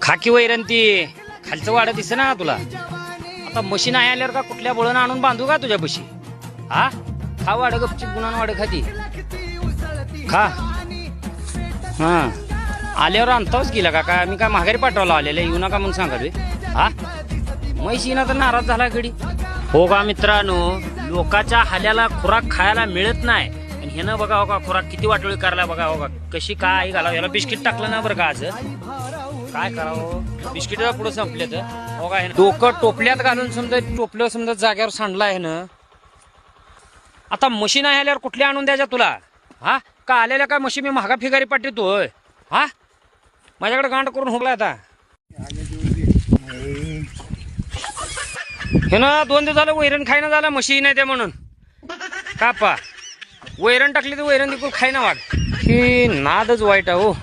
खाकी वैरण ती खालचं वाडं दिसे ना तुला. आता म्हशी नाही आल्यावर का कुठल्या बळण आणून बांधू का तुझ्या बशी. हा खा वाड गपची गुणान वाड खाती खा. हा आल्यावर आणताच गेला का काय मी काय माघारी पाठवला आलेला येऊ नका म्हणून सांगाल. हा म्हशीना तर नाराज झाला गडी. हो का मित्रांनो, लोकाच्या हाल्याला खुराक खायला मिळत नाही आणि ह्यानं बघा हो का खुराक किती वाटोळी करायला बघा हो का कशी काय घालावं. याला बिस्किट टाकलं ना बरं का आज काय करावं. बिस्किट पुढे संपले तर हो का डोकं टोपल्यात घालून समजा टोपलं समजा जाग्यावर सांडला आहे ना. आता म्हशी नाही आल्यावर कुठल्या आणून द्यायच्या तुला. हा का आलेल्या काय म्हशी मी महागा फिगारी पाठवतोय. हा माझ्याकडे गांड करून होगला आता. हे ना 2 दिवस झालं वैरण खायना झाला म्हशी नाही त्या म्हणून कापा वैरण टाकली तर वैरण देखील खायना वाट. ही नादच वाईट आहे हो.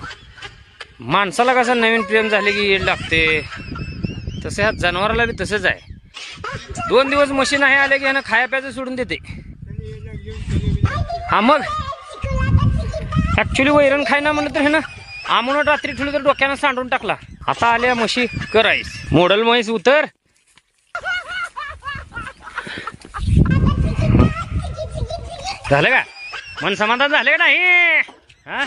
माणसाला कसं नवीन प्रेम झाले की येड लागते तसं ह्या जनावराला बी तसंच आहे. 2 दिवस म्हशी नाही आले की ह्यानं खाया प्यायचं सोडून देते. हा मग ऍक्च्युली वैरण खायना म्हणलं तर हे ना आमून रात्री ठेवली तर डोक्यानं सांडून टाकला. आता आल्या म्हशी करायस मोडल म्हैस उतर. झालं का मन समाधान झालं का नाही. हा